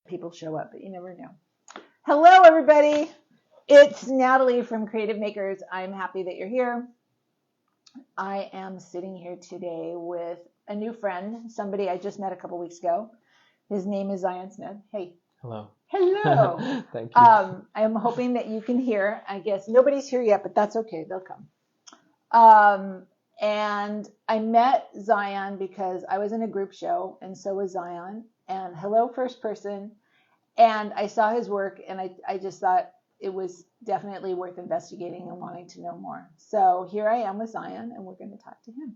people show up, but you never know. Hello, everybody. It's Natalie from Creative Makers. I'm happy that you're here. I am sitting here today with a new friend, somebody I just met a couple weeks ago. His name is Zion Smith. Hey. Hello. Hello. Thank you. I'm hoping that you can hear. I guess nobody's here yet, but that's okay. They'll come. And I met Zion because I was in a group show, and so was Zion. And hello, first person. And I saw his work, and I just thought it was definitely worth investigating and wanting to know more. So here I am with Zion, and we're going to talk to him.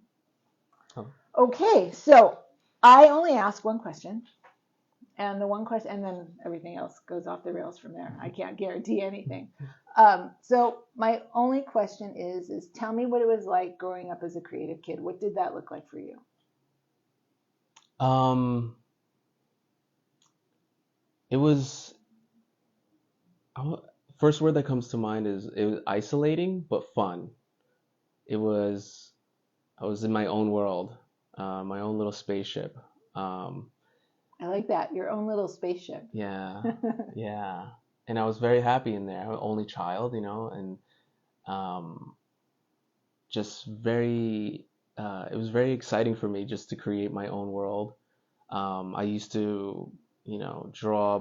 Oh. Okay, so I only ask one question, and the one question, and then everything else goes off the rails from there. I can't guarantee anything. So my only question is tell me what it was like growing up as a creative kid. What did that look like for you? It was first word that comes to mind is it was isolating but fun. I was in my own world, my own little spaceship. I like that, your own little spaceship. Yeah, yeah, and I was very happy in there. I'm an only child, and just very. It was very exciting for me just to create my own world. I used to, draw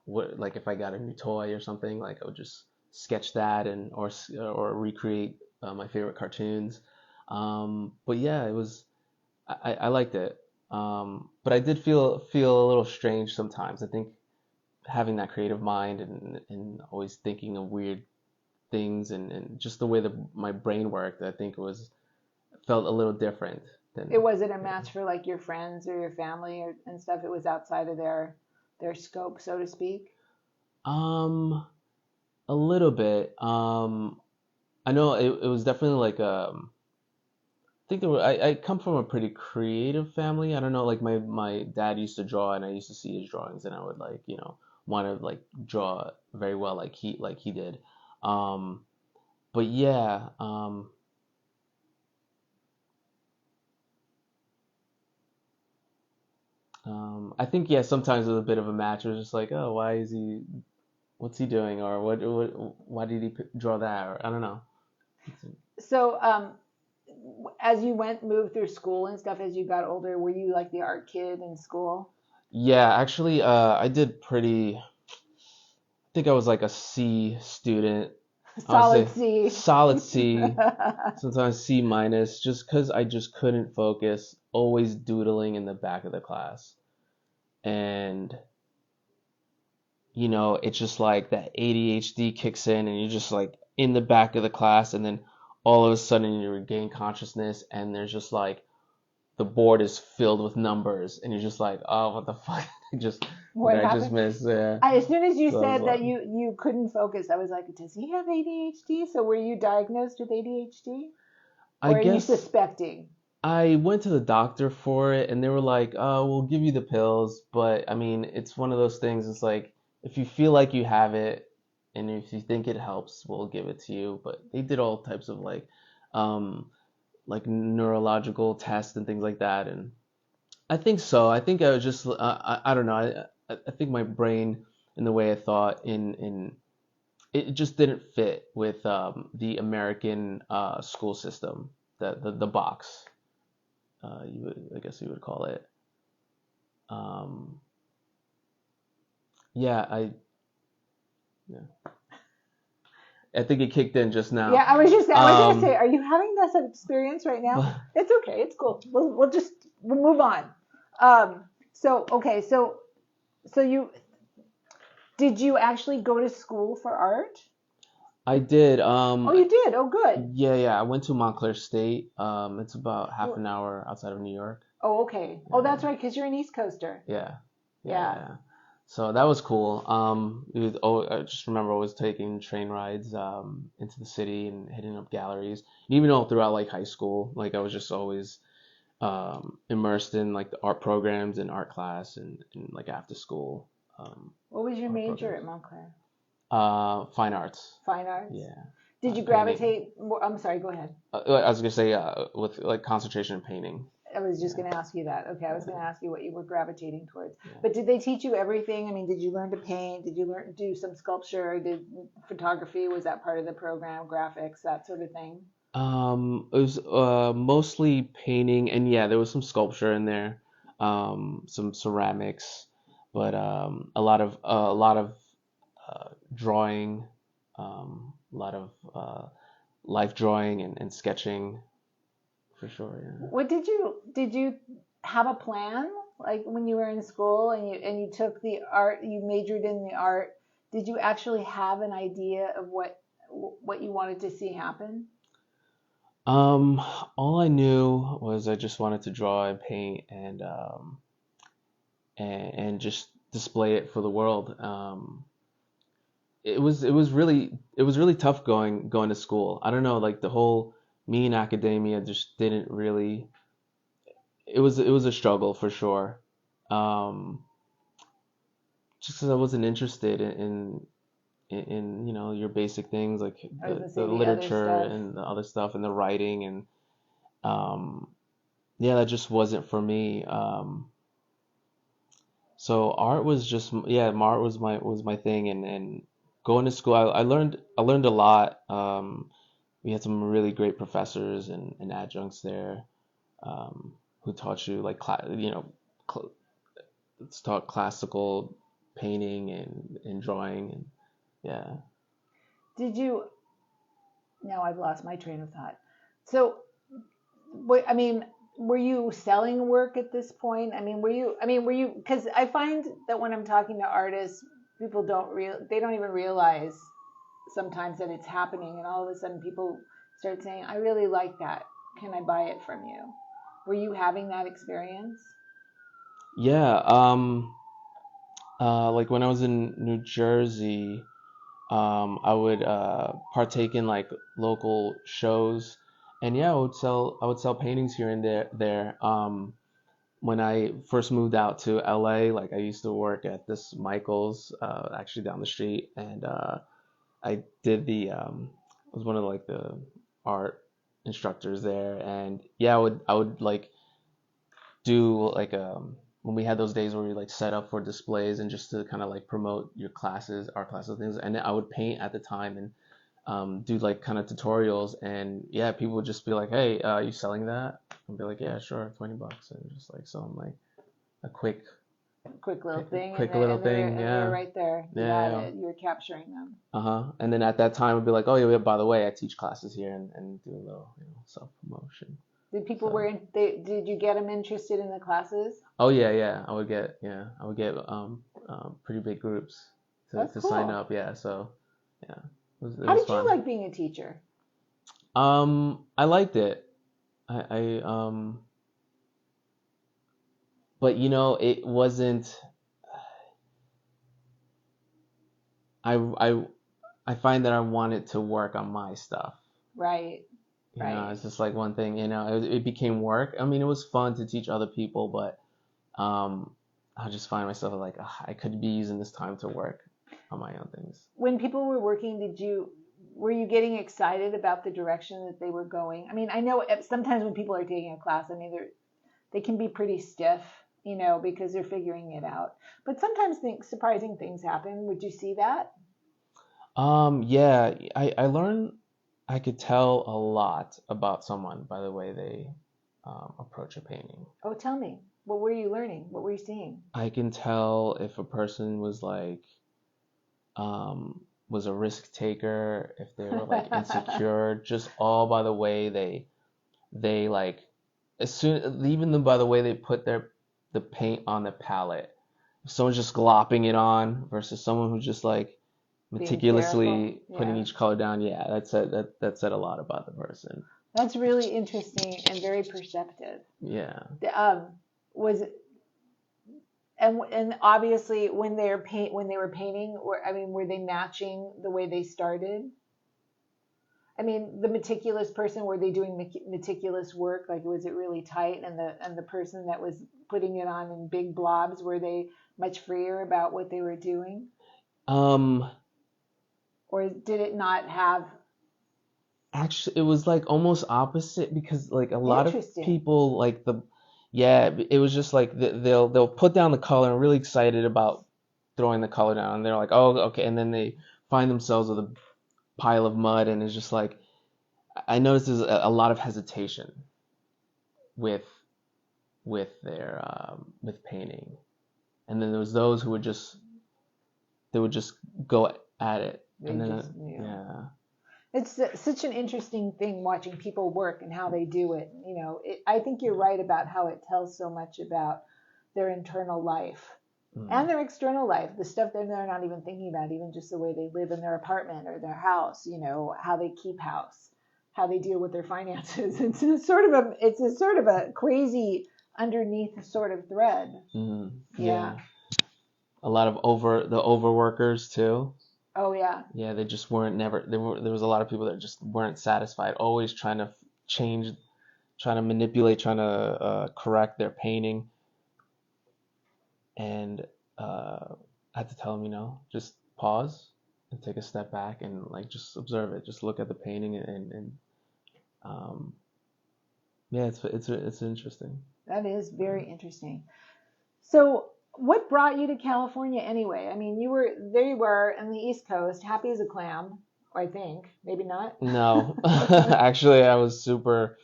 like if I got a new toy or something, like I would just sketch that or recreate my favorite cartoons. But yeah, I liked it. But I did feel a little strange sometimes. I think having that creative mind and always thinking of weird things and just the way that my brain worked, I think felt a little different than. It wasn't a match for like your friends or your family and stuff. It was outside of their scope, so to speak. Um, a little bit. I know it was definitely like I think I come from a pretty creative family. I don't know, like my dad used to draw and I used to see his drawings and I would like, want to like draw very well like he did. Um, but yeah, I think yeah, sometimes it was a bit of a match. It was just like, oh, what's he doing, or why did he draw that, or I don't know. So, as you moved through school and stuff, as you got older, were you like the art kid in school? Yeah, actually, I did pretty. I think I was like a C student. I would Solid say C. solid C, sometimes C minus, just because I just couldn't focus, always doodling in the back of the class. And, it's just like that ADHD kicks in and you're just like in the back of the class, and then all of a sudden you regain consciousness, and there's just like the board is filled with numbers, and you're just like, oh, what the fuck? just What I just happened? missed. Yeah. As soon as you So I was said like, that you couldn't focus, I was like, does he have ADHD? So were you diagnosed with ADHD? I Or are you guess suspecting? I went to the doctor for it, and they were like, "Oh, we'll give you the pills." But I mean, it's one of those things. It's like if you feel like you have it, and if you think it helps, we'll give it to you. But they did all types of um, like neurological tests and things like that, and I think so. I think I was just I don't know. I think my brain and the way I thought in it just didn't fit with the American school system, the box. I guess you would call it. Um, yeah, yeah, I think it kicked in just now. Yeah, I was gonna say, Um, are you having this experience right now? but It's okay, it's cool. We'll move on. So okay, so you did you actually go to school for art? I did. Oh, you did. Oh, good. Yeah. I went to Montclair State. It's about half Well, an hour outside of New York. oh, okay. Oh, Yeah, that's right, because you're an East Coaster. yeah, Yeah. yeah. So that was cool. I just remember always taking train rides into the city and hitting up galleries. And even all throughout like high school, like I was just always immersed in like the art programs and art class and like after school What was your art major programs. at Montclair? Fine arts. Fine arts. Yeah, Did you painting. gravitate more? I'm sorry. Go ahead. I was gonna say with like concentration in painting. I was just going to ask you that. Okay, I was going to ask you what you were gravitating towards. Yeah. But did they teach you everything? I mean, did you learn to paint? Did you learn to do some sculpture? Did photography, was that part of the program? Graphics, that sort of thing? It was mostly painting, and yeah, there was some sculpture in there, some ceramics, but a lot of drawing, a lot of life drawing and sketching for sure. Yeah. What did you have a plan like when you were in school and you took the art, you majored in the art? Did you actually have an idea of what you wanted to see happen? Um, all I knew was I just wanted to draw and paint and just display it for the world. It was really tough going to school. I don't know, like the whole me in academia just didn't really. It was a struggle for sure. Um, just because I wasn't interested in your basic things like I was the, gonna say the the other literature stuff. and the other stuff and the writing and um, yeah, that just wasn't for me. So art was just yeah, art was my thing and going to school I learned a lot. We had some really great professors and adjuncts there who taught you like cl taught classical painting and drawing and yeah. Did you Now I've lost my train of thought. So, what I mean, were you selling work at this point? I mean, were you because I find that when I'm talking to artists, people they don't even realize sometimes that it's happening, and all of a sudden people start saying, "I really like that. Can I buy it from you?" Were you having that experience? Yeah, like when I was in New Jersey, I would partake in like local shows, and yeah, I would sell paintings here and there. When I first moved out to LA, like I used to work at this Michaels, actually down the street, and I did I was one of like the art instructors there, and yeah, I would like do like when we had those days where we like set up for displays and just to kind of like promote your classes, our classes, things, and I would paint at the time and do like kind of tutorials, and yeah, people would just be like, "Hey, you selling that?" I'd be like, "Yeah, sure, $20," and just like selling like a Quick little thing, and quick they're little and they're thing, and they're yeah, right there. You yeah, got yeah. it. You're capturing them. Uh-huh. And then at that time, I'd be like, "Oh yeah, by the way, I teach classes here and do a little, self promotion." Did people So. were in, they did you get them interested in the classes? Oh yeah, yeah. I would get pretty big groups to, That's to sign cool. up. Yeah, so yeah, it How was did you fun. like being a teacher? I liked it. I but it wasn't. I I find that I wanted to work on my stuff. Right, right. It's just like one thing. It became work. I mean, it was fun to teach other people, but um, I just find myself like, "Ugh, I could be using this time to work on my own things." When people were working, were you getting excited about the direction that they were going? I mean, I know sometimes when people are taking a class, I mean, they can be pretty stiff, because they're figuring it out. But sometimes surprising things happen. Would you see that? Yeah, I learned I could tell a lot about someone by the way they approach a painting. Oh, tell me. What were you learning? What were you seeing? I can tell if a person was like was a risk taker, if they were like insecure, just all by the way they like as soon even by the way they put the paint on the palette. If someone's just glopping it on versus someone who's just like Being careful. meticulously putting Yeah. each color down, yeah, that said a lot about the person. That's really interesting and very perceptive. Yeah. Was and obviously when they were painting, were they matching the way they started? I mean, the meticulous person, were they doing meticulous work? Like, was it really tight? And the person that was putting it on in big blobs, were they much freer about what they were doing, Um, or did it not have? Actually, it was like almost opposite because like a lot of Interesting. people like Yeah, it was just like they'll put down the color and really excited about throwing the color down, and they're like, oh, okay, and then they find themselves with a pile of mud, and it's just like I noticed there's a lot of hesitation with with painting, and then there was those who would just they would just go at it, They and then just, you know, yeah, it's such an interesting thing watching people work and how they do it. You know, I think you're right about how it tells so much about their internal life and mm, their external life, the stuff that they're not even thinking about, even just the way they live in their apartment or their house, you know, how they keep house, how they deal with their finances. It's a sort of a crazy underneath sort of thread. Yeah. yeah, a lot of overworkers too. Oh yeah. Yeah, they just weren't never there was a lot of people that just weren't satisfied, always trying to change, trying to manipulate, trying to correct their painting, and I had to tell them, just pause and take a step back and like just observe it, just look at the painting and um, yeah, it's interesting. That is Uh, very interesting. So, what brought you to California anyway? I mean, there you were on the East Coast, happy as a clam, I think. Maybe not. no, actually, I was super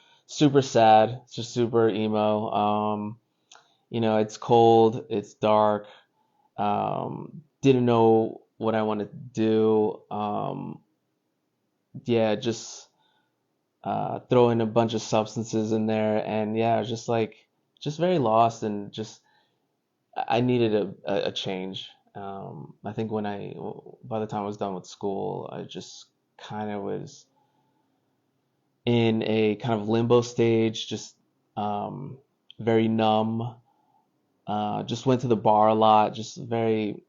sad, just super emo. It's cold, it's dark. Didn't know what I wanted to do. Yeah, just throw in a bunch of substances in there, and yeah, just like just very lost, and just I needed a change. I think by the time I was done with school, I just kind of was in a kind of limbo stage, just um, very numb. Just went to the bar a lot, just very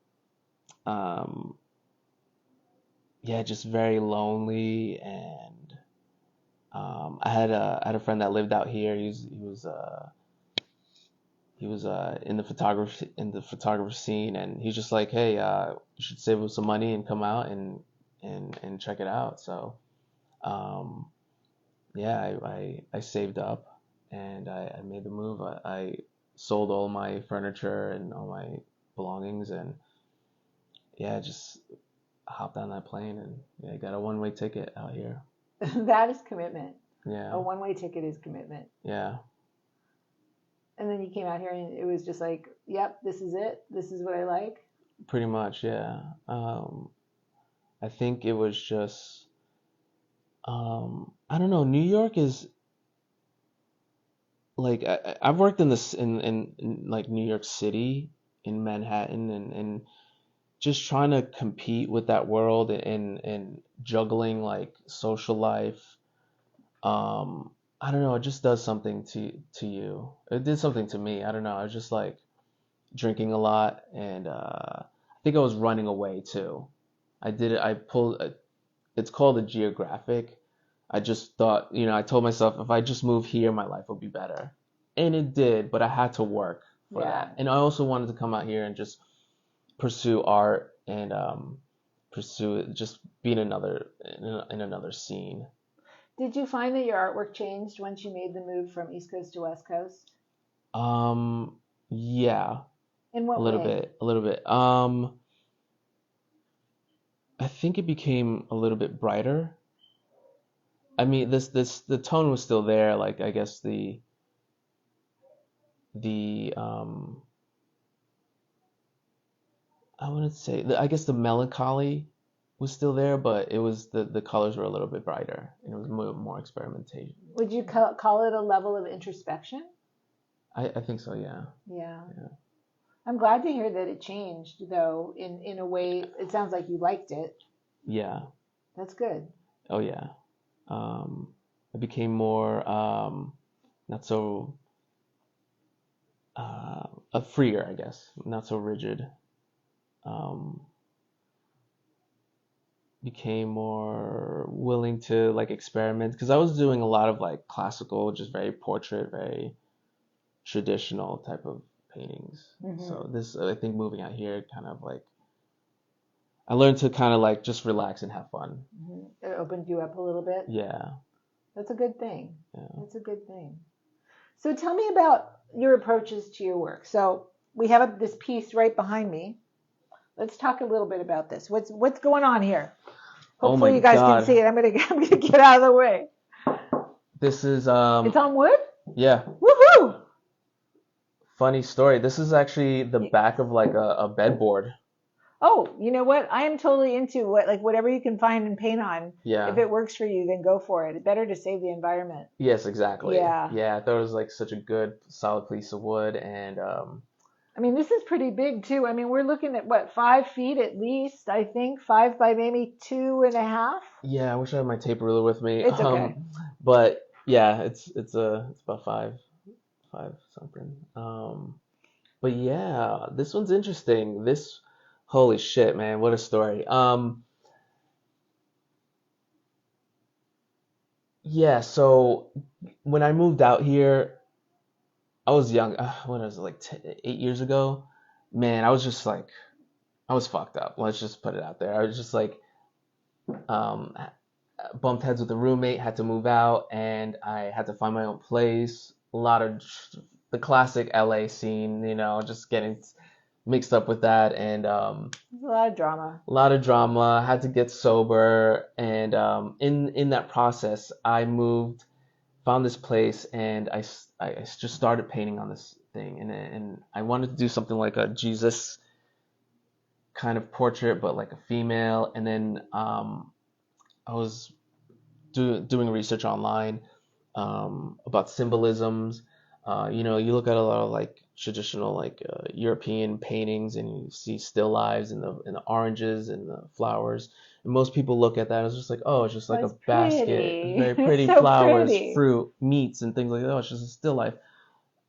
um, yeah, just very lonely. And I had a friend that lived out here. He was in the photography scene, and he's just like, hey, you should save up some money and come out and check it out. So um, yeah, I saved up, and I made the move. I sold all my furniture and all my belongings, and yeah, just hopped on that plane, and yeah, got a one-way ticket out here. That is commitment. A Yeah, one-way ticket is commitment. yeah, And then you came out here and it was just like, yep, this is it. This is what I like. pretty much, yeah. I think it was just I don't know. New York is like I've worked in this in like New York City, in Manhattan, and just trying to compete with that world, and juggling like social life. I don't know, it just does something to you. It did something to me. I don't know. I was just like drinking a lot, and I think I was running away too. I did it. I pulled. It's called a geographic. I just thought, I told myself if I just move here, my life will be better, and it did. But I had to work for Yeah. that, and I also wanted to come out here and just pursue art, and pursue it, just be in another scene. Did you find that your artwork changed once you made the move from East Coast to West Coast? Yeah, In a what little way? bit, a little bit. I think it became a little bit brighter. I mean, the tone was still there. Like, I guess the I wouldn't say I guess the melancholy was still there, but it was the colors were a little bit brighter, and it was more experimentation. Would you call it a level of introspection? I think so, yeah. Yeah. Yeah. I'm glad to hear that it changed, though, in a way. It sounds like you liked it. Yeah. That's good. Oh yeah. Um, it became more not so freer, I guess, not so rigid. Um, became more willing to like experiment, because I was doing a lot of like classical, just very portrait, very traditional type of paintings. Hmm. So this, I think, moving out here, kind of like I learned to kind of like just relax and have fun. Hmm. It opened you up a little bit. Yeah, That's a good thing. yeah. That's a good thing. So tell me about your approaches to your work. So we have this piece right behind me. Let's talk a little bit about this. What's going on here? Oh my Hopefully you guys can God. see it. I'm gonna get out of the way. This is It's on wood. yeah, Woohoo! funny story. This is actually the back of like a bedboard. Oh, you know what? I am totally into whatever you can find and paint on. Yeah. If it works for you, then go for it. It's better to save the environment. Yes, exactly. Yeah. Yeah, I thought it was like such a good solid piece of wood, and I mean, this is pretty big too. I mean, we're looking at what, 5 feet at least, I think, 5 by maybe 2.5. yeah, I wish I had my tape ruler with me. It's okay. But yeah, it's about five something. But yeah, this one's interesting. This holy shit, man, what a story. Yeah, so when I moved out here, I was young. What was it, like 8 years ago? Man, I was just like, I was fucked up. Let's just put it out there. I was just like, um, bumped heads with a roommate, had to move out, and I had to find my own place. A lot of the classic LA scene, just getting mixed up with that, and There's a lot of drama. a lot of drama. Had to get sober, and in that process, I moved, found this place, and I just started painting on this thing, and I wanted to do something like a Jesus kind of portrait, but like a female, and then I was doing research online about symbolisms. You look at a lot of like traditional like European paintings, and you see still lives in the oranges and the flowers. And most people look at that as just like, oh, it's just like Well, a it's basket, pretty. very pretty It's so flowers, pretty. fruit, meats, and things like that. Oh, it's just a still life.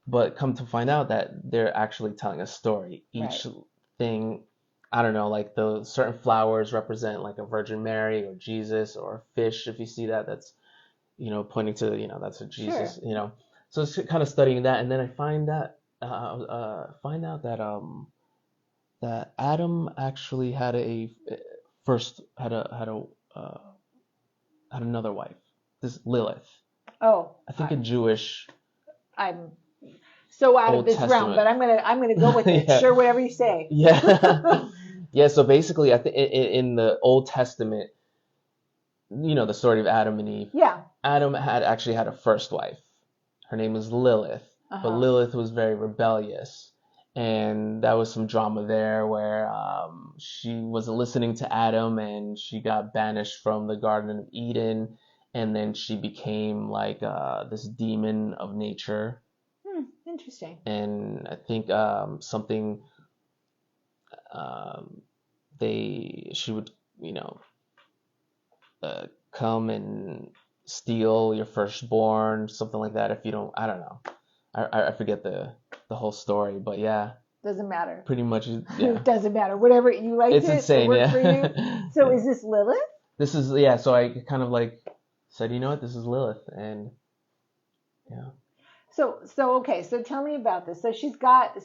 But come to find out that they're actually telling a story. Each Right. thing, I don't know, like the certain flowers represent like a Virgin Mary or Jesus, or a fish. If you see that, that's pointing to that's a Jesus. Sure. So it's kind of studying that, and then I find out that Adam actually had a first uh, had another wife, this Lilith. Oh, I think a Jewish I'm so out of Old this realm, Testament. but I'm gonna go with it. Yeah. Sure, whatever you say. Yeah. Yeah, so basically, I think in the Old Testament, the story of Adam and Eve, Yeah. Adam actually had a first wife. Her name was Lilith, but Uh-huh. Lilith was very rebellious, and that was some drama there where she wasn't listening to Adam, and she got banished from the Garden of Eden, and then she became like this demon of nature, Interesting. and I think something um, she would come and steal your firstborn, something like that. If you don't, I don't know. I forget the whole story, but yeah, Doesn't matter. pretty much, yeah. It doesn't matter. Whatever you liked It's it, insane, it worked yeah. for you. So Yeah. is this Lilith? This is, yeah. So I kind of like said, you know what, this is Lilith, and yeah. So okay. So tell me about this. So she's got.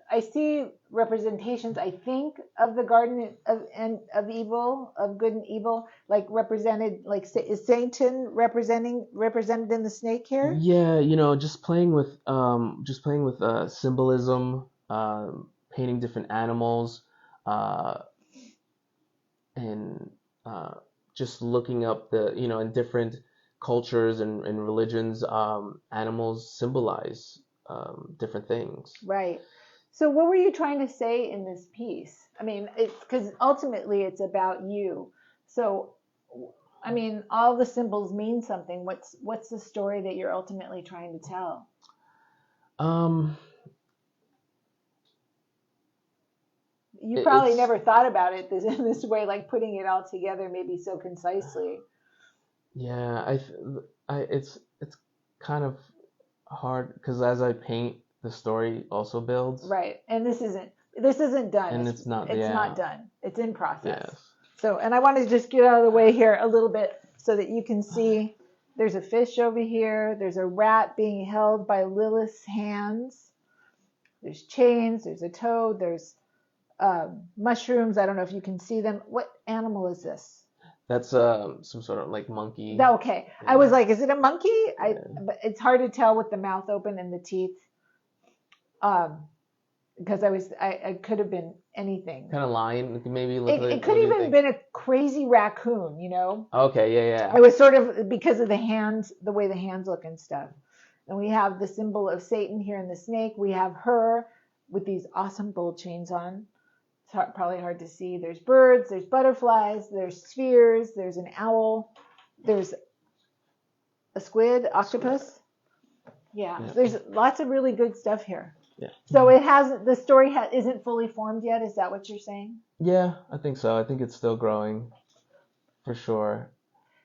I see representations, I think, of the garden of evil, of good and evil, like represented. Like is Satan represented in the snake here? Yeah, just playing with symbolism, painting different animals, uh, and just looking up in different cultures and religions, animals symbolize different things. Right. So what were you trying to say in this piece? I mean, it's because ultimately it's about you. So, I mean, all the symbols mean something. What's the story that you're ultimately trying to tell? Um, You probably it's never thought about it in this way, like putting it all together maybe so concisely. yeah, it's kind of hard because as I paint, the story also builds. Right. And this isn't done. And it's not, It's yeah. not done. It's in process. Yes. So, and I want to just get out of the way here a little bit so that you can see there's a fish over here. There's a rat being held by Lilith's hands. There's chains. There's a toad. There's mushrooms. I don't know if you can see them. What animal is this? That's some sort of like monkey. Okay. Yeah. I was like, is it a monkey? Yeah. But it's hard to tell with the mouth open and the teeth. Because I could have been anything. Kind of lion, maybe look like. It could What do you even think? been a crazy raccoon, you know. Okay, yeah, I was sort of because of the hands, the way the hands look and stuff. And we have the symbol of Satan here in the snake. We have her with these awesome gold chains on. It's probably hard to see. There's birds, there's butterflies, there's spheres, there's an owl, there's a squid, octopus. Yeah, Yeah. there's lots of really good stuff here. Yeah. So it hasn't. The story isn't fully formed yet. Is that what you're saying? Yeah, I think so. I think it's still growing, for sure.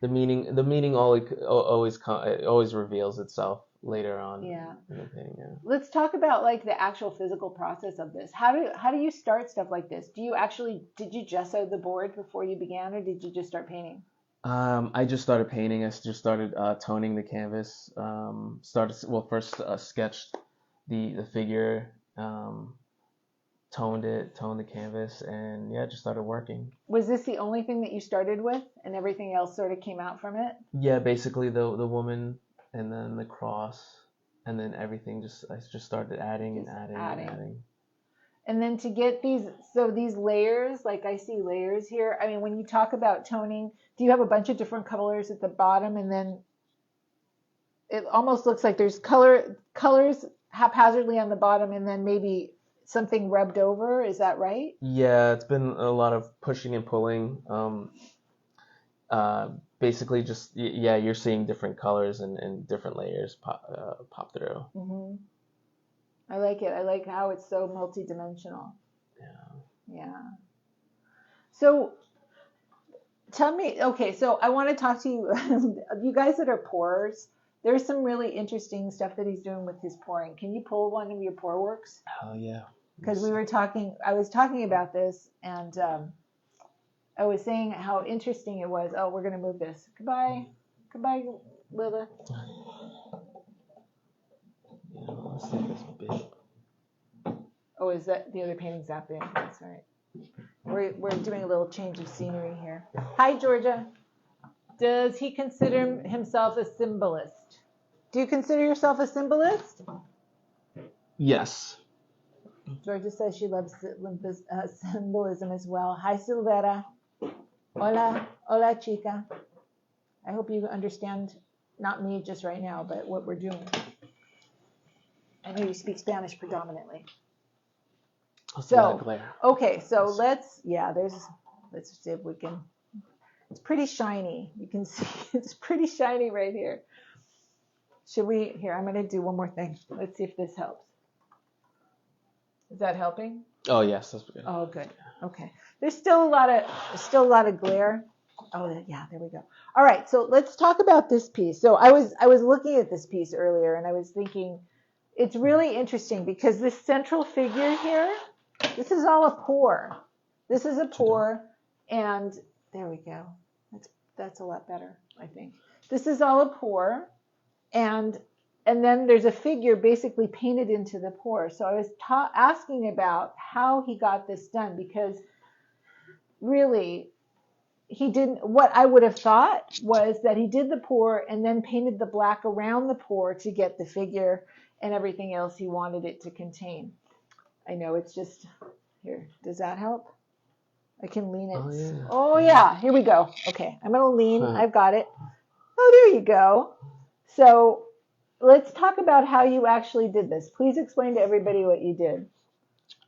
The meaning always reveals itself later on Yeah. in the painting. Yeah. Let's talk about like the actual physical process of this. How do you start stuff like this? Did you gesso the board before you began, or did you just start painting? I just started painting. I just started toning the canvas. First sketched the figure, toned the canvas, and yeah, just started working. Was this the only thing that you started with, and everything else sort of came out from it? Yeah, basically the woman, and then the cross, and then everything. I just started adding and Just adding adding. and adding. And then to get these layers, like I see layers here. I mean, when you talk about toning, do you have a bunch of different colors at the bottom, and then it almost looks like there's colors haphazardly on the bottom, and then maybe something rubbed over. Is that right? Yeah, it's been a lot of pushing and pulling. Basically just yeah, you're seeing different colors and different layers pop through. Hmm. I like it. I like how it's so multidimensional. Yeah. Yeah. So tell me, okay, so I want to talk to you, you guys that are pourers. There's some really interesting stuff that he's doing with his pouring. Can you pull one of your pour works? Hell yeah. Because I was talking about this, and I was saying how interesting it was. Oh, we're going to move this. Goodbye. Goodbye, Lila. Yeah, let's take this bit. Oh, is that the other painting's that big? That's right. We're doing a little change of scenery here. Hi, Georgia. Does he consider himself a symbolist? Do you consider yourself a symbolist? Yes. Georgia says she loves symbolism as well. Hi, Silvera. Hola, hola, chica. I hope you understand, not me just right now, but what we're doing. I know you speak Spanish predominantly. Glare. Okay, so let's see if we can, it's pretty shiny. You can see it's pretty shiny right here. Here, I'm going to do one more thing. Let's see if this helps. Is that helping? Oh yes, that's good. Oh, good. Okay. There's still a lot of glare. Oh, yeah, there we go. All right, so let's talk about this piece. So I was looking at this piece earlier, and I was thinking it's really interesting because this central figure here, this is all a pour. This is a pour, and there we go. That's a lot better, I think. This is all a pour, and then there's a figure basically painted into the pour. So I was asking about how he got this done, because really he didn't. What I would have thought was that he did the pour and then painted the black around the pour to get the figure and everything else he wanted it to contain. I know it's just here. Does that help? I can lean it. Oh yeah. Oh yeah. Here we go. Okay, I'm gonna lean. I've got it. Oh, there you go. So let's talk about how you actually did this. Please explain to everybody what you did.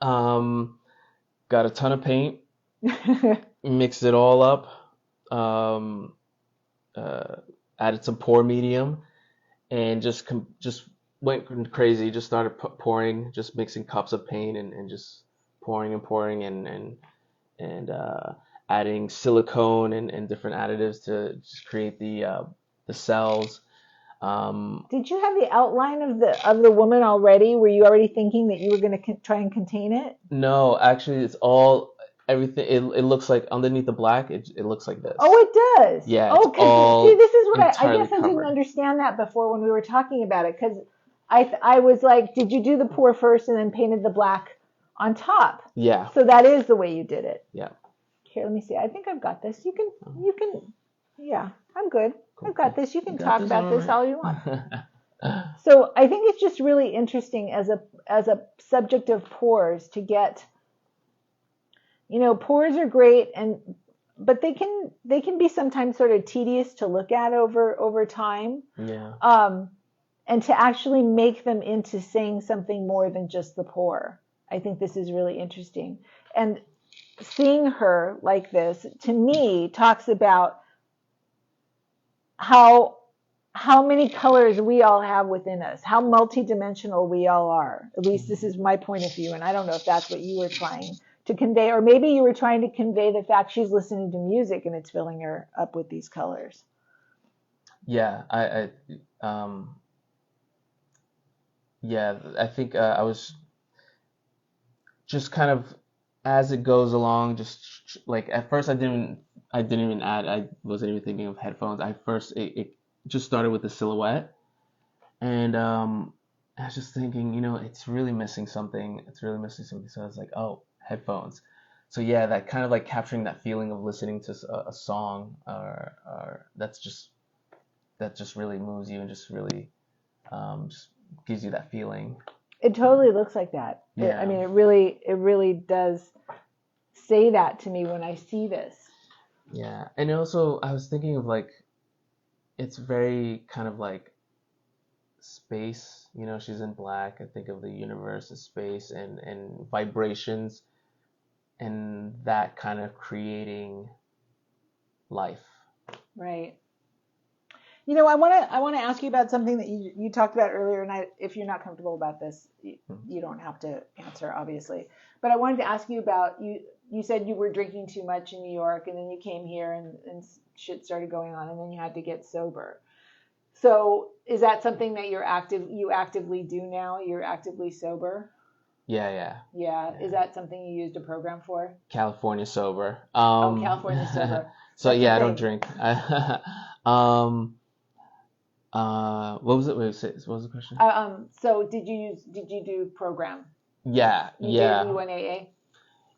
Got a ton of paint, mixed it all up, added some pour medium, and just went crazy. Just started pouring, just mixing cups of paint and just pouring and adding silicone and different additives to just create the cells. Did you have the outline of the woman already? Were you already thinking that you were going to try and contain it? No, actually, it's all everything. It looks like underneath the black, it looks like this. Oh, it does. Yeah. Oh, because see, this is what I guess I covered. didn't understand that before when we were talking about it, because I was like, did you do the pour first and then painted the black on top? Yeah. So that is the way you did it. Yeah. Here, let me see. I think I've got this. You can. Yeah, I'm good. I've got this. You can talk about this all you want. So I think it's just really interesting as a subject of pores to get, pores are great, and but they can be sometimes sort of tedious to look at over time. Yeah. And to actually make them into saying something more than just the pore. I think this is really interesting. And seeing her like this, to me, talks about how how many colors we all have within us, how multidimensional we all are. At least this is my point of view, and I don't know if that's what you were trying to convey, or maybe you were trying to convey the fact she's listening to music and it's filling her up with these colors. Yeah, yeah, I think I was just kind of as it goes along, just like at first I didn't even add, I wasn't even thinking of headphones. It just started with the silhouette, and I was just thinking, it's really missing something. It's really missing something. So I was like, oh, headphones. So yeah, that kind of like capturing that feeling of listening to a song, or that just really moves you and just really just gives you that feeling. It totally looks like that. I Yeah. mean, it really does say that to me when I see this. Yeah. And also I was thinking of like it's very kind of like space, she's in black. I think of the universe as space and vibrations and that kind of creating life. Right. I want to ask you about something that you talked about earlier, and if you're not comfortable about this, you don't have to answer, obviously. But I wanted to ask you about you. You said you were drinking too much in New York, and then you came here, and shit started going on, and then you had to get sober. So is that something that you actively do now? You're actively sober? Yeah, yeah. Yeah. Is that something you used a program for? California sober. Oh, California sober. So That's the yeah, I don't thing. drink. Um, what was it? Wait, what was the question? So did you do program? Yeah, You yeah, went AA?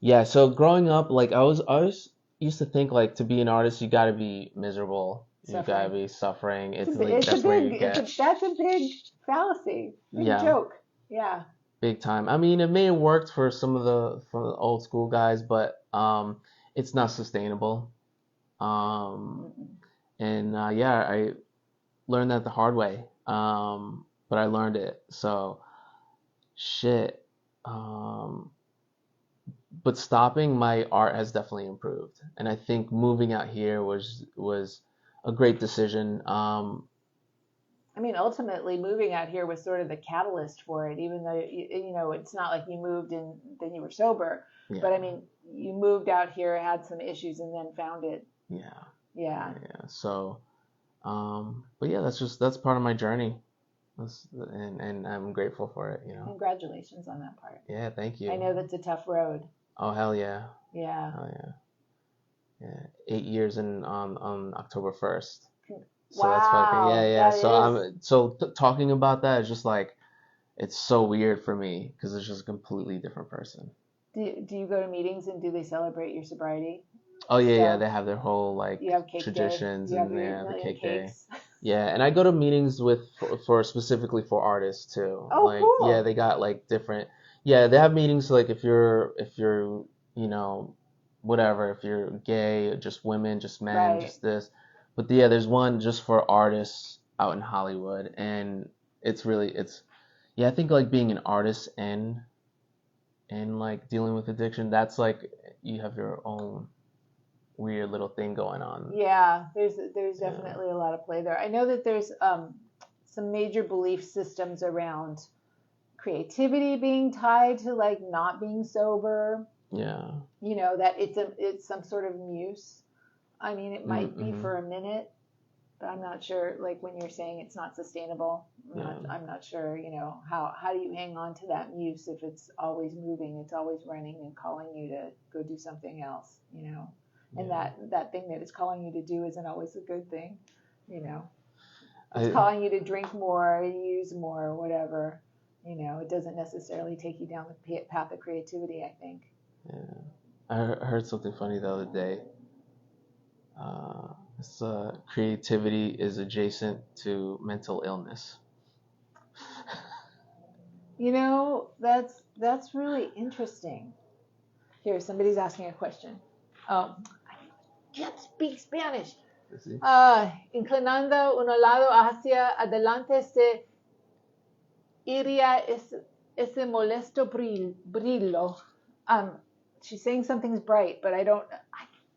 yeah. So growing up, like I was used to think like to be an artist, you gotta be miserable, you gotta Suffering. be suffering. It's like It's a that's where big you get, that's a big fallacy, big yeah, joke. Yeah. big time. I mean, it may have worked for the old school guys, but it's not sustainable. Um, Mm-mm. and yeah, I learned that the hard way. But I learned it. So shit. Um, but stopping my art has definitely improved, and I think moving out here was a great decision. I mean, ultimately, moving out here was sort of the catalyst for it. Even though it's not like you moved and then you were sober, Yeah, but I mean, you moved out here, had some issues, and then found it. yeah, Yeah. yeah. So, but yeah, that's part of my journey. And I'm grateful for it. Congratulations on that part. Yeah, thank I you. know that's a tough road. Oh hell yeah, Yeah. hell yeah, yeah. 8 years in on October 1st. So that's fucking yeah, Wow, yeah. that So is. talking about that is just like it's so weird for me because it's just a completely different person. Do you go to meetings and do they celebrate your sobriety? Oh yeah, yeah. So They have their whole you like have cake day. traditions You have and your yeah, the million cake day. cakes. Yeah, and I go to meetings for specifically for artists too. Oh, Like yeah, cool. they got like different. Yeah, they have meetings like if you're you know whatever if you're gay, just women, just men, Right. just this. But yeah, there's one just for artists out in Hollywood, and it's yeah. I think like being an artist and like dealing with addiction, that's like you have your own weird little thing going on. Yeah, there's Yeah, definitely a lot of play there. I know that there's some major belief systems around creativity being tied to like not being sober. yeah, That it's some sort of muse. I mean, it might be mm-hmm. for a minute, but I'm not sure. Like when you're saying it's not sustainable, Yeah, I'm not sure. How do you hang on to that muse if it's always moving, it's always running and calling you to go do something else. And yeah. that thing that it's calling you to do isn't always a good thing. You know, if it's I calling you to drink more, use more, whatever. It doesn't necessarily take you down the path of creativity. I think. yeah. I heard something funny the other day. It's creativity is adjacent to mental illness. You know, that's really interesting. Here, somebody's asking a question. Oh, I can't speak Spanish. Sí. Inclinando uno lado hacia adelante se iría ese molesto brillo. She's saying something's bright, but I don't.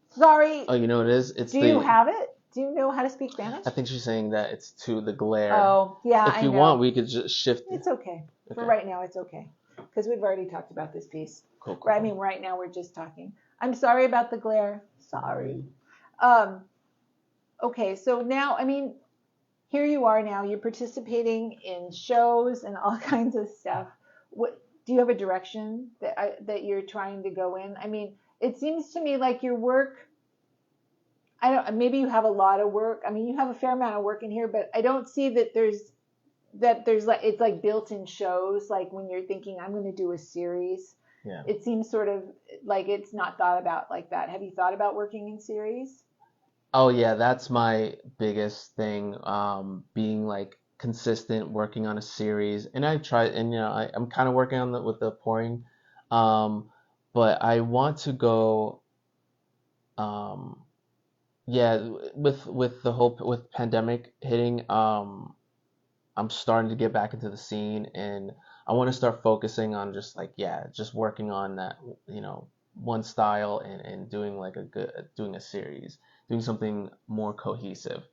Sorry. Oh, you know what it is? It's Do you the. have it? Do you know how to speak Spanish? I think she's saying that it's to the glare. Oh, yeah, If I you know. want, we could just shift it. It's okay. For Okay. right now, it's okay. Because we've already talked about this piece. Cool. I mean, right now we're just talking. I'm sorry about the glare. Sorry. Okay, so now, I mean, here you are now. You're participating in shows and all kinds of stuff. What do you have a direction that you're trying to go in? I mean, it seems to me like your work. I don't. Maybe you have a lot of work. I mean, you have a fair amount of work in here, but I don't see that there's like it's like built-in shows. Like when you're thinking, I'm going to do a series. Yeah. It seems sort of like it's not thought about like that. Have you thought about working in series? Oh yeah, that's my biggest thing. Being like consistent, working on a series, and I've tried, and I'm kind of working on with the pouring, um, but I want to go, um, yeah, with the whole with pandemic hitting, I'm starting to get back into the scene, and I want to start focusing on just like just working on that, one style and doing like doing a series, doing something more cohesive.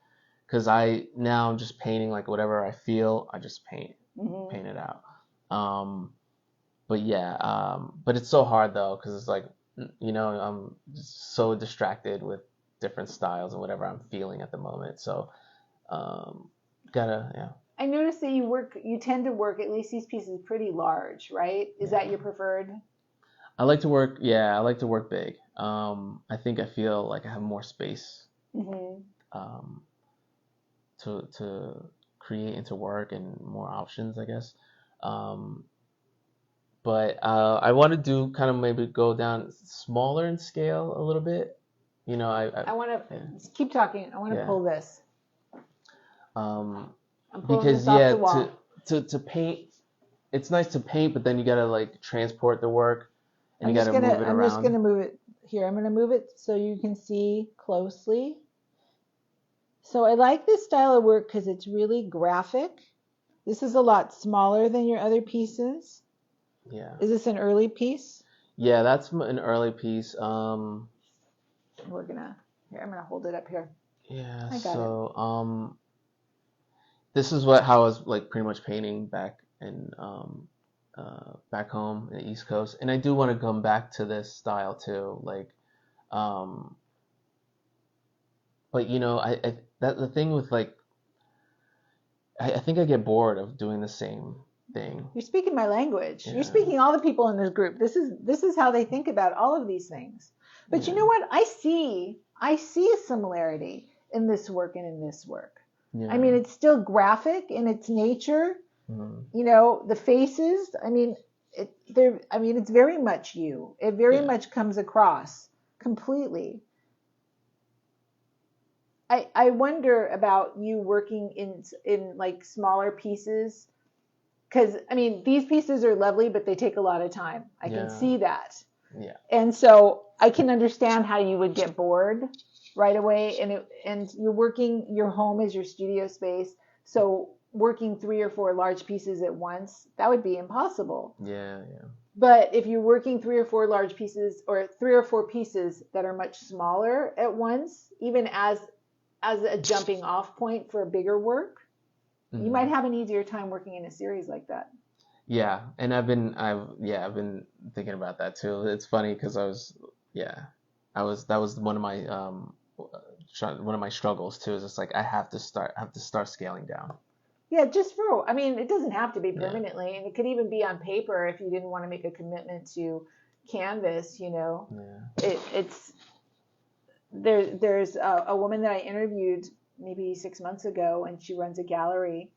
Because I'm just painting like whatever I feel, I just paint it out. Um, but yeah, but it's so hard though, because it's like, I'm just so distracted with different styles and whatever I'm feeling at the moment. So, yeah. I noticed that you tend to work at least these pieces pretty large, right? Is that your preferred? I like to work big. I think I feel like I have more space um, to create and to work and more options, I guess. Um, but I want to do kind of maybe go down smaller in scale a little bit. I want to keep talking. I want to pull this. I'm pulling this off the wall. to paint, it's nice to paint, but then you gotta like transport the work, and you gotta move it around. I'm just gonna move it here. I'm gonna move it so you can see closely. So I like this style of work because it's really graphic. This is a lot smaller than your other pieces. Yeah. Is this an early piece? Yeah, that's an early piece. I'm gonna hold it up here. Yeah. I got it. This is how I was like pretty much painting back back home in the East Coast, and I do want to come back to this style too. Like, but that the thing with like, I think I get bored of doing the same thing. You're speaking my language. Yeah. You're speaking all the people in this group. This is how they think about all of these things. But you know what? I see a similarity in this work and in this work. Yeah. I mean, it's still graphic in its nature. Mm-hmm. The faces. I mean, it's very much you. It very much comes across completely. I wonder about you working in like smaller pieces, because I mean these pieces are lovely, but they take a lot of time. I can see that. Yeah. And so I can understand how you would get bored right away, and your home is your studio space, so working 3 or 4 large pieces at once, that would be impossible. Yeah. But if you're working 3 or 4 large pieces, or 3 or 4 pieces that are much smaller at once, even as a jumping off point for a bigger work, you might have an easier time working in a series like that. Yeah, and I've been thinking about that too. It's funny because that was one of my struggles too. Is it's like I have to start scaling down. Yeah, it doesn't have to be permanently, and it could even be on paper if you didn't want to make a commitment to canvas. There's a woman that I interviewed maybe 6 months ago, and she runs a gallery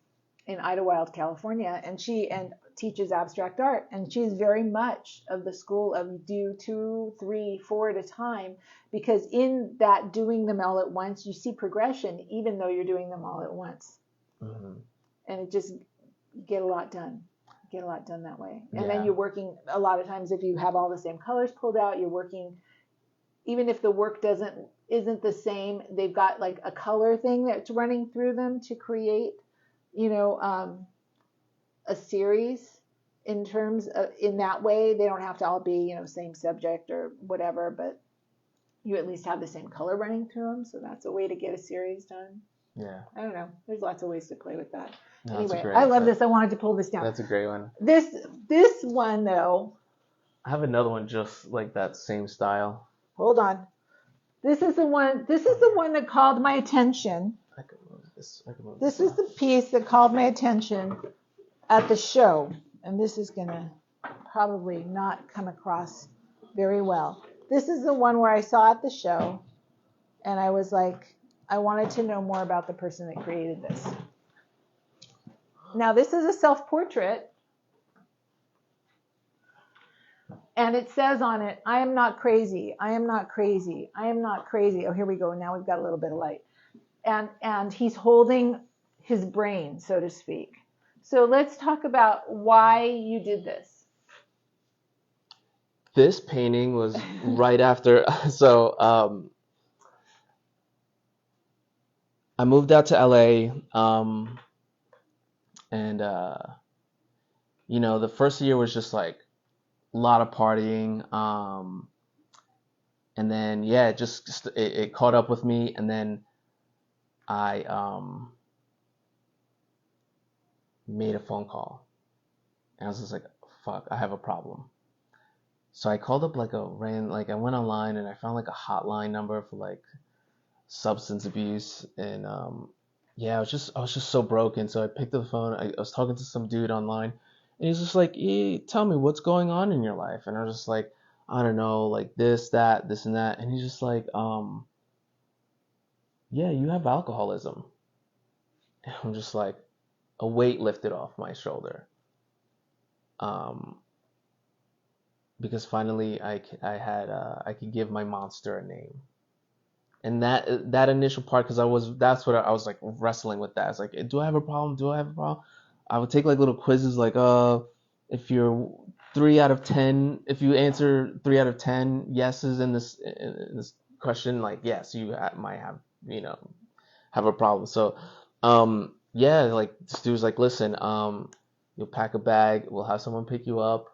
in Idlewild, California, and she teaches abstract art, and she's very much of the school of do 2, 3, 4 at a time, because in that doing them all at once, you see progression, even though you're doing them all at once. Mm-hmm. And it just get a lot done. get a lot done that way. And then Yeah. you're working a lot of times if you have all the same colors pulled out, you're working even if the work isn't the same, they've got like a color thing that's running through them to create, you know, a series in terms of in that way. They don't have to all be, you know, same subject or whatever, but you at least have the same color running through them. So that's a way to get a series done. Yeah. I don't know. There's lots of ways to play with that. No, Anyway, I love this. I wanted to pull this down. That's a great one. This one though. I have another one just like that same style. Hold on. This is the one. This is the one that called my attention. I can move this. This is the piece that called my attention at the show, and this is gonna probably not come across very well. This is the one where I saw at the show, and I was like, I wanted to know more about the person that created this. Now, this is a self-portrait, and it says on it, I am not crazy, I am not crazy, I am not crazy. Oh, here we go. Now we've got a little bit of light. And he's holding his brain, so to speak. So let's talk about why you did this. This painting was right after, so I moved out to LA, and you know, the first year was just like a lot of partying, and then yeah, it caught up with me, and then I made a phone call, and I was just like, fuck, I have a problem. So I called up like I went online and I found like a hotline number for like substance abuse, and yeah, I was just so broken. So I picked up the phone. I was talking to some dude online, and he's just like, hey, tell me what's going on in your life. And I was just like, I don't know, like this, that, this and that. And he's just like, yeah, you have alcoholism. And I'm just like, a weight lifted off my shoulder. Because finally I could give my monster a name. And that initial part, because that's what I was like wrestling with that. I was like, do I have a problem? Do I have a problem? I would take like little quizzes like, if you're 3 out of 10, if you answer 3 out of 10 yeses in this question, like yes, you might have, you know, have a problem. So yeah, like this dude was like, listen, you'll pack a bag, we'll have someone pick you up.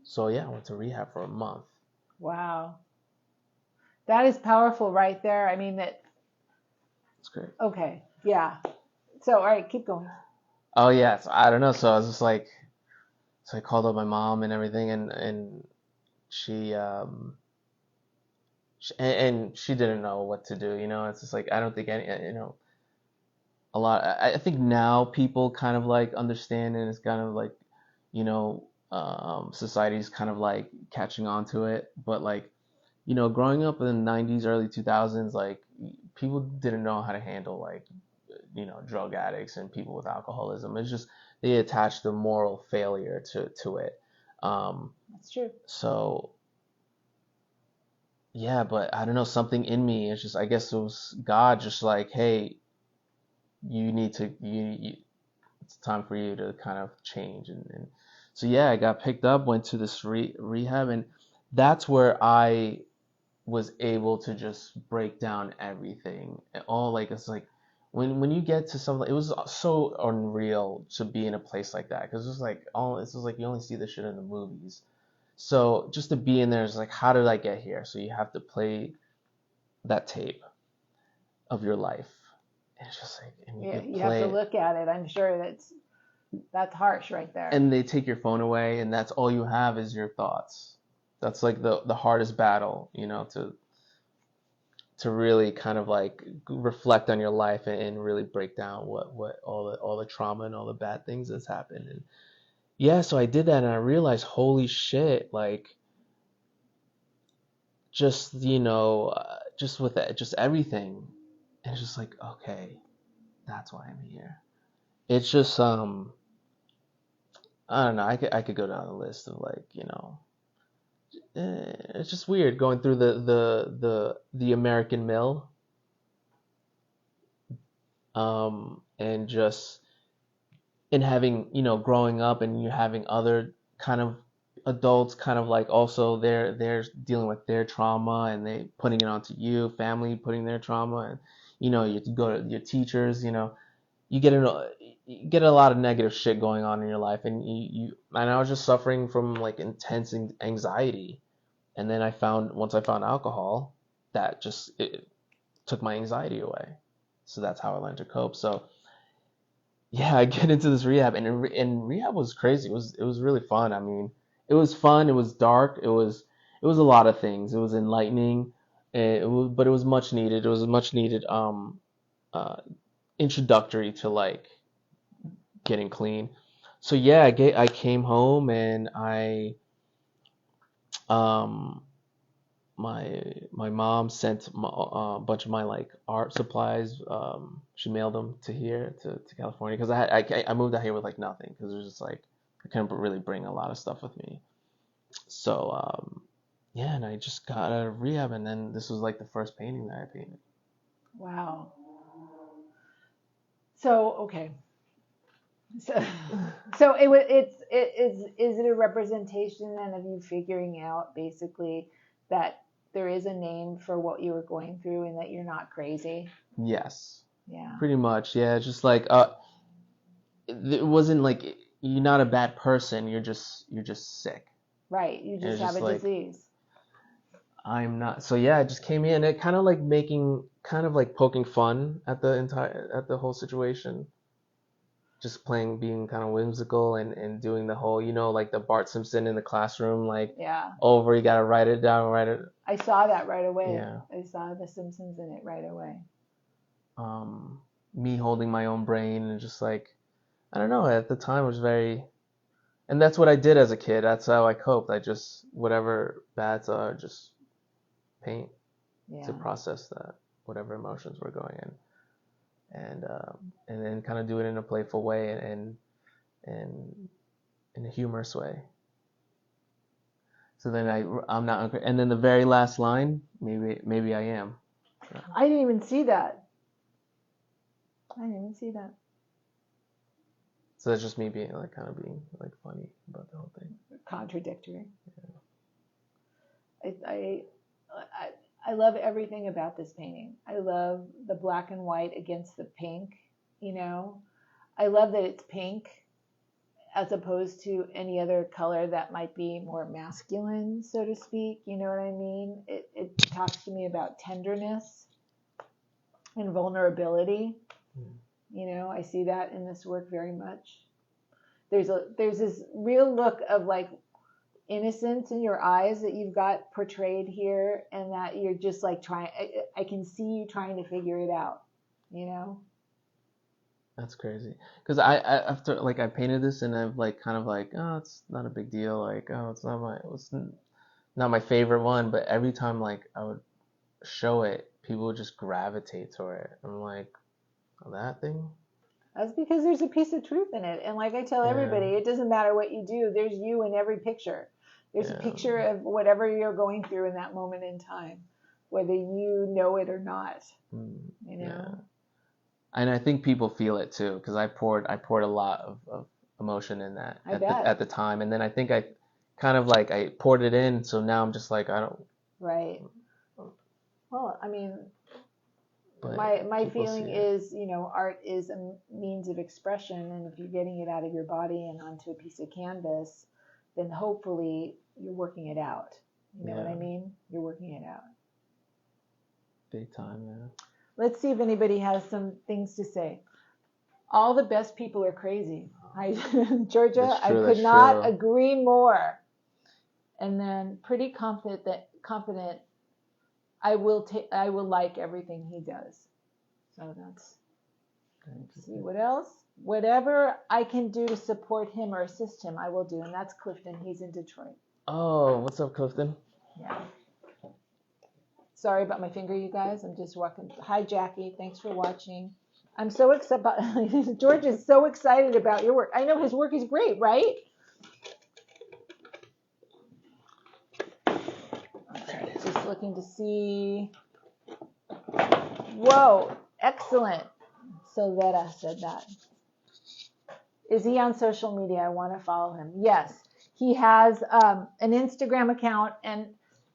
So yeah, I went to rehab for a month. Wow. That is powerful right there. I mean, That's great. Okay. Yeah. So, all right, keep going. Oh yeah, so I don't know. So I was just like, so I called up my mom and everything, and she she didn't know what to do. You know, it's just like I don't think you know, a lot. I think now people kind of like understand, and it's kind of like, you know, society's kind of like catching on to it. But like, you know, growing up in the 90s, early 2000s, like people didn't know how to handle like, you know, drug addicts and people with alcoholism. It's just they attached the moral failure to it. That's true. So yeah, but I don't know, something in me, it's just, I guess it was God just like, hey, you need to, it's time for you to kind of change. And so yeah, I got picked up, went to this rehab, and that's where I was able to just break down everything. All like, it's like when you get to something, it was so unreal to be in a place like that, because it's just like you only see this shit in the movies. So just to be in there is like, how did I get here? So you have to play that tape of your life. And it's just like, and you have to look at it. I'm sure that's harsh right there. And they take your phone away, and that's all you have is your thoughts. That's like the hardest battle, you know, to really kind of like reflect on your life and really break down what all the trauma and all the bad things that's happened. And yeah, so I did that, and I realized, holy shit, like, just, you know, just with it, just everything. And it's just like, okay, that's why I'm here. It's just, I don't know, I could go down the list of like, you know, it's just weird going through the American mill, and just and having, growing up and you're having other kind of adults kind of like also they're dealing with their trauma and they putting it onto you, family putting their trauma, and you go to your teachers, you get you get a lot of negative shit going on in your life, and and I was just suffering from like intense anxiety, and then once I found alcohol, that just it took my anxiety away. So that's how I learned to cope. So yeah, I get into this rehab, and rehab was crazy. It was really fun. I mean, it was fun. It was dark. It was a lot of things. It was enlightening. But it was much needed. It was a much needed uh, introductory to like getting clean. So yeah, I came home and um my mom sent a bunch of my like art supplies. She mailed them to here to California because I moved out here with like nothing because it was just like I couldn't really bring a lot of stuff with me. So yeah, and I just got out of rehab, and then this was like the first painting that I painted. Wow. So okay. So so is it a representation then of you figuring out basically that there is a name for what you were going through and that you're not crazy? Yes, Yeah. pretty much. Yeah, just like it wasn't like you're not a bad person. You're just sick. Right. You And just it's have just a like disease. I'm not. So yeah, I just came in. It kind of like kind of like poking fun at the whole situation. Just being kind of whimsical and doing the whole, like the Bart Simpson in the classroom, like Yeah. over, you gotta write it down, write it. I saw that right away. Yeah. I saw the Simpsons in it right away. Me holding my own brain and just like, I don't know. At the time, it was very, and that's what I did as a kid. That's how I coped. I just whatever bads are, just paint to Yeah. process that whatever emotions were going in. And then kind of do it in a playful way and in a humorous way. So then I'm not, and then the very last line, maybe I am. I didn't even see that. I didn't even see that. So that's just me being like kind of being like funny about the whole thing. Contradictory. I, I love everything about this painting. I love the black and white against the pink, you know. I love that it's pink as opposed to any other color that might be more masculine, so to speak. You know what I mean? It talks to me about tenderness and vulnerability. You know, I see that in this work very much. There's this real look of like innocence in your eyes that you've got portrayed here, and that you're just like trying. I can see you trying to figure it out. You know. That's crazy. Because after like I painted this and I've like kind of like, oh, it's not a big deal. Like, oh, it's not my favorite one. But every time like I would show it, people would just gravitate toward it. I'm like, oh, that thing? That's because there's a piece of truth in it. And like I tell Yeah, everybody, it doesn't matter what you do, there's you in every picture. There's a yeah, picture of whatever you're going through in that moment in time, whether you know it or not. You yeah. know? And I think people feel it too, because I poured a lot of emotion in that I bet. at the time, and then I think I kind of like I poured it in, so now I'm just like I don't. Right. Well, I mean, But my people feeling see it. is, you know, art is a means of expression, and if you're getting it out of your body and onto a piece of canvas, then hopefully you're working it out. You know what I Yeah, mean? You're working it out. big time, yeah. Let's see if anybody has some things to say. All the best people are crazy. Georgia, That's I true. could That's not true. agree more. And then pretty confident I will like everything he does. So let's see what else. Whatever I can do to support him or assist him, I will do. And that's Clifton. He's in Detroit. Oh, what's up, Clifton? Yeah. Sorry about my finger, you guys. I'm just walking. Hi, Jackie. Thanks for watching. I'm so excited. George is so excited about your work. I know his work is great, right? Okay, just looking to see. Whoa, excellent. So Veta said that. Is he on social media? I want to follow him. Yes, he has an Instagram account, and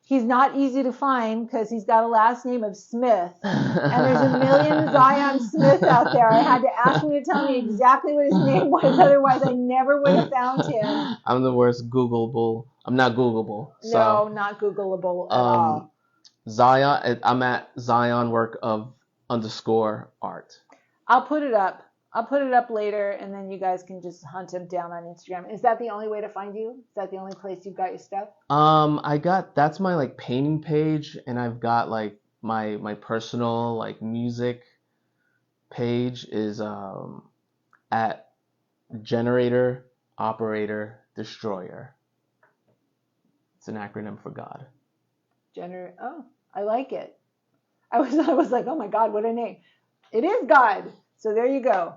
he's not easy to find because he's got a last name of Smith. And there's a million Zion Smiths out there. I had to ask him to tell me exactly what his name was, otherwise I never would have found him. I'm the worst Googleable. I'm not Googleable. So, No, not Googleable at all. Zion, I'm at Zion work of _art. I'll put it up. I'll put it up later, and then you guys can just hunt him down on Instagram. Is that the only way to find you? Is that the only place you've got your stuff? That's my like painting page, and I've got like my personal like music page is at Generator Operator Destroyer. It's an acronym for God. Oh, I like it. I was like, oh my God, what a name. It is God. So there you go.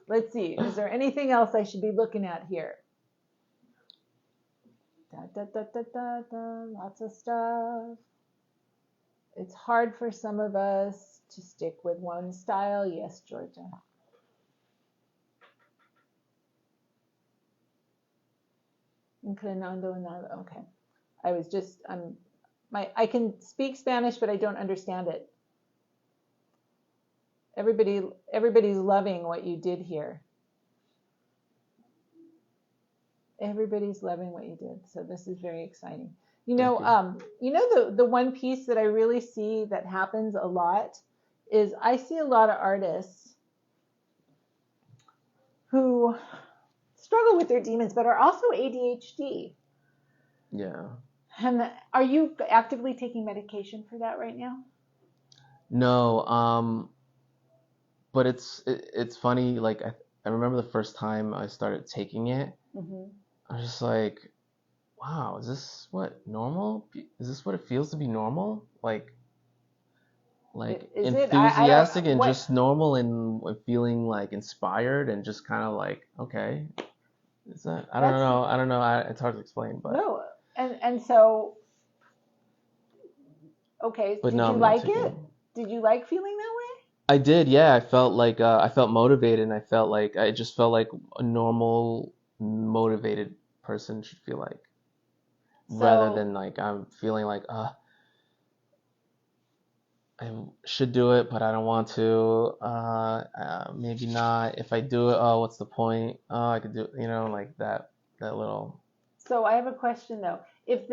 Let's see. Is there anything else I should be looking at here? Lots of stuff. It's hard for some of us to stick with one style. Yes, Georgia. Okay. I can speak Spanish, but I don't understand it. Everybody's loving what you did here. Everybody's loving what you did. So this is very exciting. You know, the one piece that I really see that happens a lot is I see a lot of artists who struggle with their demons, but are also ADHD. Yeah. And are you actively taking medication for that right now? No, but it's funny. Like I remember the first time I started taking it, I was just like, wow, is this what normal? Is this what it feels to be normal? Like Is enthusiastic and just normal and feeling like inspired and just kind of like, okay, is that? I don't know. It's hard to explain, but no. And so, okay. But did no, you I'm not like taking it? Did you like feeling that way? I did, yeah. I felt like I felt motivated, and I just felt like a normal, motivated person should feel like, rather than like I'm feeling like I should do it, but I don't want to. Maybe not. If I do it, oh, what's the point? Oh, I could do, like that little. So I have a question though. If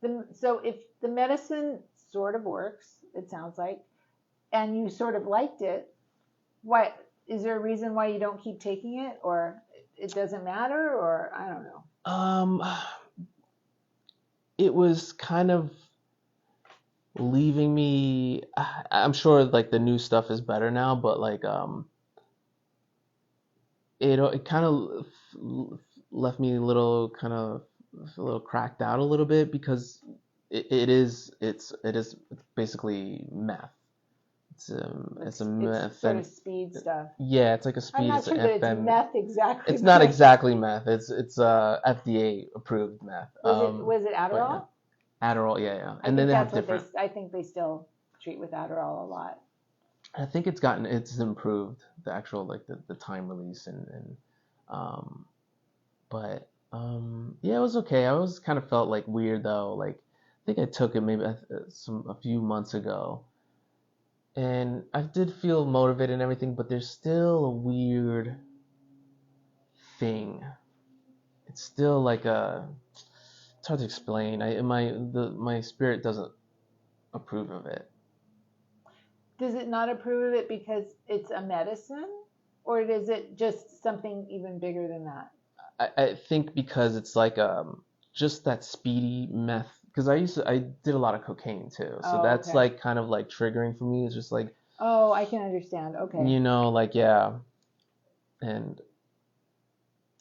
if the medicine sort of works, it sounds like, and you sort of liked it, why is there a reason why you don't keep taking it, or it doesn't matter, or I don't know? It was kind of leaving me. I'm sure like the new stuff is better now, but like it kind of left me a little cracked out a little bit because it is basically meth. It's a meth. It's sort of speed stuff. Yeah, it's like a speed. I'm not sure that it's meth exactly. It's not exactly meth. It's FDA approved meth. Was it Adderall? Adderall, yeah. And then they have different. I think they still treat with Adderall a lot. I think it's improved, the actual like the time release and but yeah, it was okay. I always kind of felt like weird though. Like I think I took it maybe a few months ago, and I did feel motivated and everything, but there's still a weird thing. It's still like it's hard to explain. My spirit doesn't approve of it. Does it not approve of it because it's a medicine, or is it just something even bigger than that? I think because it's like just that speedy meth. Because I did a lot of cocaine too, so that's okay. like kind of like triggering for me. It's just like, oh, I can understand. Okay. Like yeah, and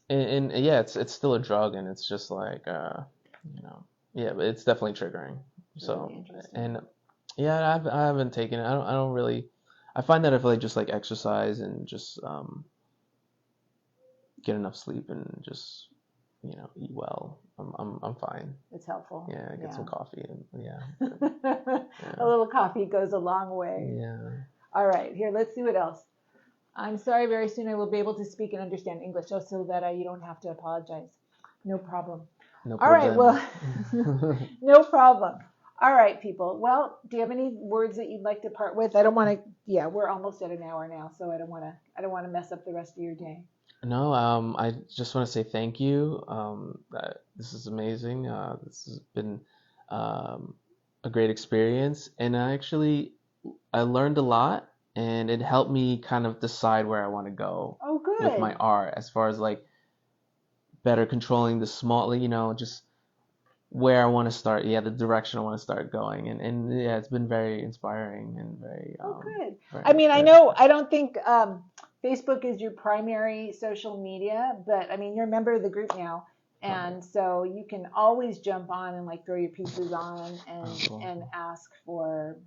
yeah, it's still a drug, and it's just like yeah, but it's definitely triggering. So and yeah, I haven't taken it. I don't really. I find that if I just like exercise and just get enough sleep and just eat well, I'm fine. It's helpful. Yeah, get some coffee and A little coffee goes a long way. Yeah. All right, here, let's see what else. I'm sorry, very soon I will be able to speak and understand English, so that you don't have to apologize. No problem. No All right, well, problem. no problem. All right, people. Well, do you have any words that you'd like to part with? I don't want to. Yeah, we're almost at an hour now, so I don't want to. I don't want to mess up the rest of your day. No, I just want to say thank you. This is amazing. This has been um, a great experience, and I learned a lot, and it helped me kind of decide where I want to go Oh, with my good. art, as far as like better controlling the small, just where I want to start. Yeah, the direction I want to start going, and yeah, it's been very inspiring and Oh, good. very, I mean, I very. know. I don't think Facebook is your primary social media, but I mean, you're a member of the group now, Right. and so you can always jump on and like throw your pieces on Oh, cool. and ask for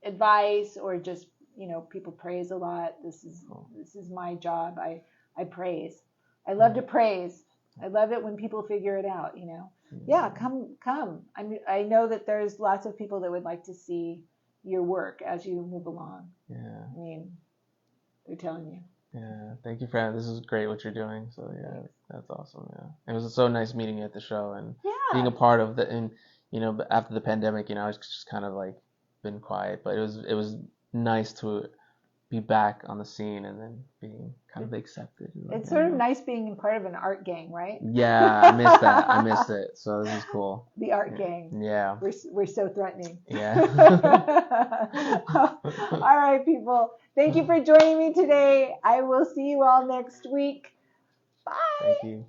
advice or just people praise a lot. Cool. This is my job. I praise. I love to praise. I love it when people figure it out. Yeah, come. I know that there's lots of people that would like to see your work as you move along. Yeah. I mean, they're telling you. Yeah, thank you for that. This is great what you're doing. So yeah, that's awesome. Yeah, it was so nice meeting you at the show and being Yeah. a part of the. And after the pandemic, it's just kind of like been quiet, but it was nice to be back on the scene and then being kind of accepted. It's sort of nice being part of an art gang, right? Yeah, I missed that. I missed it. So this is cool. The art gang. Yeah. We're so threatening. Yeah. All right, people. Thank you for joining me today. I will see you all next week. Bye. Thank you.